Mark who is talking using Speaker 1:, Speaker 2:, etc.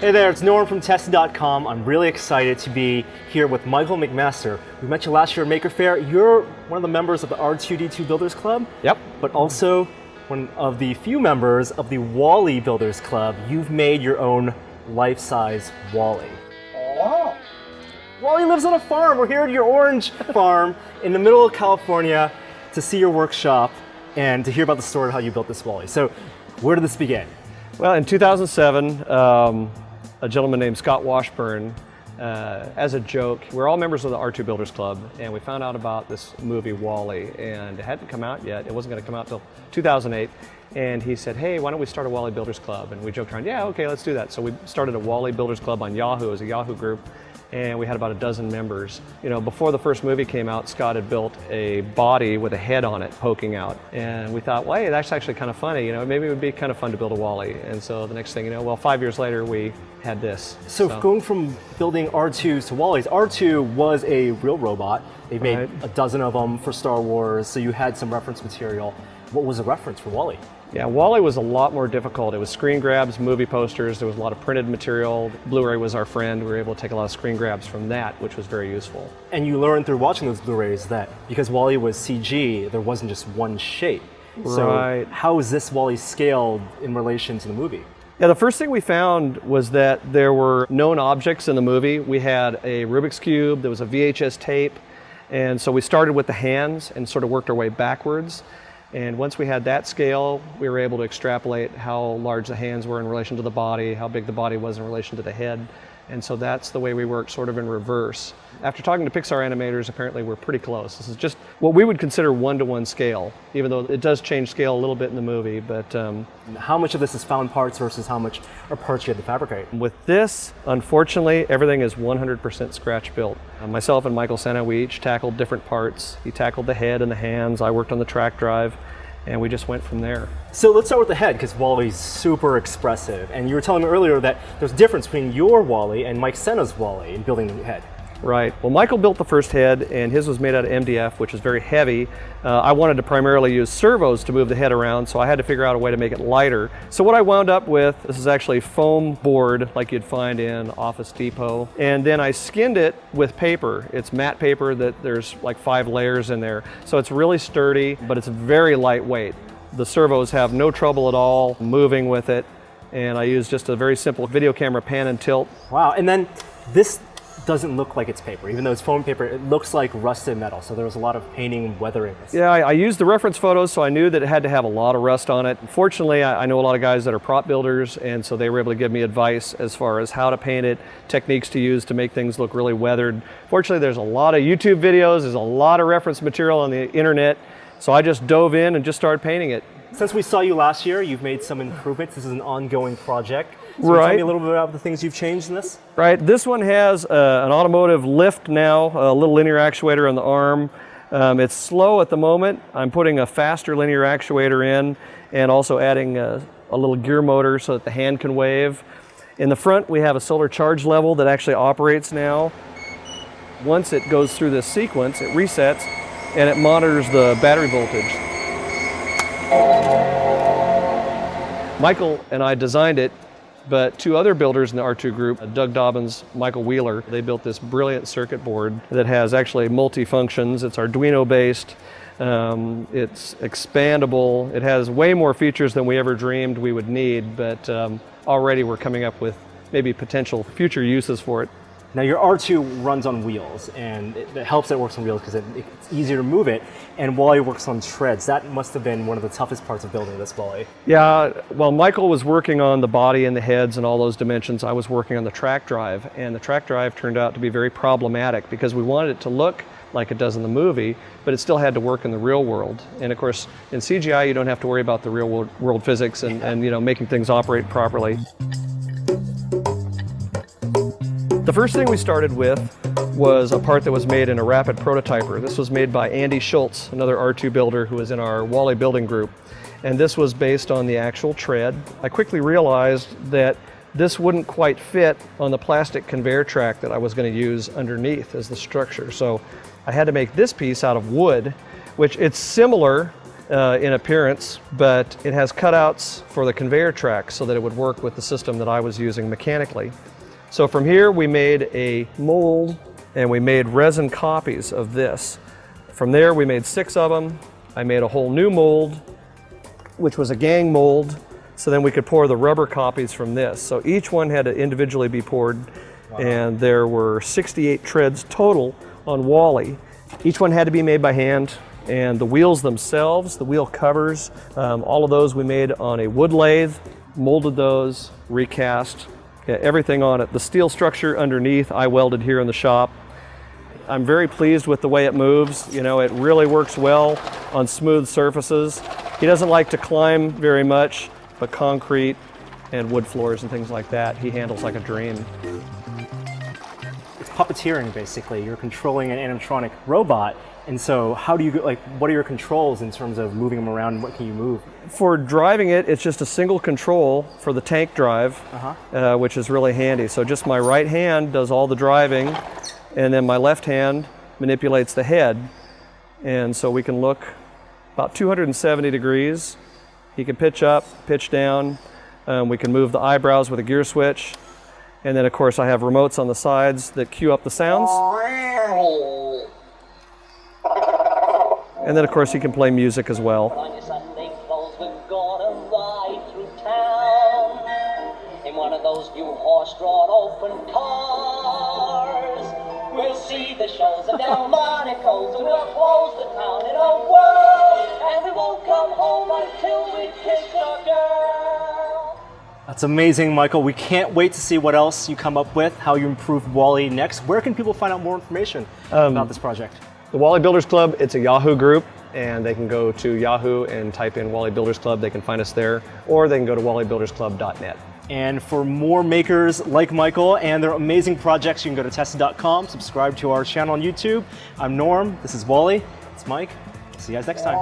Speaker 1: Hey there, it's Norm from Tested.com. I'm really excited to be here with Michael McMaster. We met you last year at Maker Faire. You're one of the members of the R2D2 Builders Club.
Speaker 2: Yep.
Speaker 1: But also one of the few members of the Wally Builders Club. You've made your own life-size Wally. Oh. Wally lives on a farm. We're here at your orange farm in the middle of California to see your workshop and to hear about the story of how you built this Wally. So where did this begin?
Speaker 2: Well, in 2007, a gentleman named Scott Washburn, as a joke, we're all members of the R2 Builders Club, and we found out about this movie Wally, and it hadn't come out yet. It wasn't going to come out till 2008, and he said, hey, why don't we start a Wally Builders Club? And we joked around, yeah, okay, let's do that. So we started a Wally Builders Club on Yahoo as a Yahoo group, and we had about a dozen members. You know, before the first movie came out, Scott had built a body with a head on it poking out. And we thought, well, hey, that's actually kind of funny. You know, maybe it would be kind of fun to build a Wally. And so the next thing you know, well, 5 years later, we had this.
Speaker 1: So going from building R2s to Wallies, R2 was a real robot. They made a dozen of them for Star Wars, so you had some reference material. What was the reference for Wally?
Speaker 2: Yeah, Wally was a lot more difficult. It was screen grabs, movie posters, there was a lot of printed material. Blu-ray was our friend. We were able to take a lot of screen grabs from that, which was very useful.
Speaker 1: And you learned through watching those Blu-rays that because Wally was CG, there wasn't just one shape.
Speaker 2: Right.
Speaker 1: So how is this Wally scaled in relation to the movie?
Speaker 2: Yeah, the first thing we found was that there were known objects in the movie. We had a Rubik's Cube, there was a VHS tape, and so we started with the hands and sort of worked our way backwards. And once we had that scale, we were able to extrapolate how large the hands were in relation to the body, how big the body was in relation to the head. And so that's the way we worked, sort of in reverse. After talking to Pixar animators, apparently we're pretty close. This is just what we would consider one-to-one scale, even though it does change scale a little bit in the movie. But
Speaker 1: how much of this is found parts versus how much are parts you had to fabricate?
Speaker 2: with this, unfortunately, everything is 100% scratch built. Myself and Michael Senna, we each tackled different parts. He tackled the head and the hands. I worked on the track drive. And we just went from there.
Speaker 1: So let's start with the head, because Wally's super expressive. And you were telling me earlier that there's a difference between your Wally and Mike Senna's Wally in building the head.
Speaker 2: Right. Well, Michael built the first head, and his was made out of MDF, which is very heavy. I wanted to primarily use servos to move the head around, so I had to figure out a way to make it lighter. So what I wound up with, this is actually foam board like you'd find in Office Depot, and then I skinned it with paper. It's matte paper that there's like 5 layers in there. So it's really sturdy, but it's very lightweight. The servos have no trouble at all moving with it, and I use just a very simple video camera pan and tilt.
Speaker 1: Wow, and then this doesn't look like it's paper. Even though it's foam paper, it looks like rusted metal. So there was a lot of painting and weathering this.
Speaker 2: Yeah, I used the reference photos, so I knew that it had to have a lot of rust on it. Fortunately, I know a lot of guys that are prop builders, and so they were able to give me advice as far as how to paint it, techniques to use to make things look really weathered. Fortunately, there's a lot of YouTube videos, there's a lot of reference material on the internet, so I just dove in and just started painting it.
Speaker 1: Since we saw you last year, you've made some improvements. This is an ongoing project. So
Speaker 2: Right.
Speaker 1: tell me a little bit about the things you've changed in this.
Speaker 2: Right, this one has an automotive lift now, a little linear actuator on the arm. It's slow at the moment. I'm putting a faster linear actuator in and also adding a little gear motor so that the hand can wave. In the front, we have a solar charge level that actually operates now. Once it goes through this sequence, it resets and it monitors the battery voltage. Michael and I designed it, but 2 other builders in the R2 group, Doug Dobbins, Michael Wheeler, they built this brilliant circuit board that has actually multi-functions. It's Arduino based, it's expandable, it has way more features than we ever dreamed we would need, but already we're coming up with maybe potential future uses for it.
Speaker 1: Now your R2 runs on wheels, and it helps that it works on wheels because it's easier to move it, and Wally works on treads. That must have been one of the toughest parts of building this Wally.
Speaker 2: Yeah, well, Michael was working on the body and the heads and all those dimensions. I was working on the track drive, and the track drive turned out to be very problematic because we wanted it to look like it does in the movie, but it still had to work in the real world. And of course, in CGI, you don't have to worry about the real world physics and you know, making things operate properly. The first thing we started with was a part that was made in a rapid prototyper. This was made by Andy Schultz, another R2 builder who was in our Wally building group. And this was based on the actual tread. I quickly realized that this wouldn't quite fit on the plastic conveyor track that I was going to use underneath as the structure. So I had to make this piece out of wood, which it's similar, in appearance, but it has cutouts for the conveyor track so that it would work with the system that I was using mechanically. So from here we made a mold and we made resin copies of this. From there we made 6 of them. I made a whole new mold, which was a gang mold, so then we could pour the rubber copies from this. So each one had to individually be poured. Wow. And there were 68 treads total on Wally. Each one had to be made by hand, and the wheels themselves, the wheel covers, all of those we made on a wood lathe, molded those, recast, everything on it. The steel structure underneath I welded here in the shop. I'm very pleased with the way it moves. You know, it really works well on smooth surfaces. He doesn't like to climb very much, but concrete and wood floors and things like that, he handles like a dream.
Speaker 1: It's puppeteering, basically. You're controlling an animatronic robot, and so how do you, like, what are your controls in terms of moving them around, and what can you move?
Speaker 2: For driving it, it's just a single control for the tank drive, which is really handy. So just my right hand does all the driving, and then my left hand manipulates the head. And so we can look about 270 degrees. He can pitch up, pitch down. We can move the eyebrows with a gear switch. And then of course I have remotes on the sides that cue up the sounds. And then of course he can play music as well. In one of those new horse-drawn open cars, we'll see the shows of Delmonico's, and we'll close the town in a whirl, and we won't come home until we kiss a girl.
Speaker 1: That's amazing, Michael. We can't wait to see what else you come up with, how you improve Wally next. Where can people find out more information about this project?
Speaker 2: The Wally Builders Club, it's a Yahoo group, and they can go to Yahoo and type in Wally Builders Club. They can find us there, or they can go to wallybuildersclub.net.
Speaker 1: And for more makers like Michael and their amazing projects, you can go to Tested.com, subscribe to our channel on YouTube. I'm Norm, this is Wally, it's Mike. See you guys next time.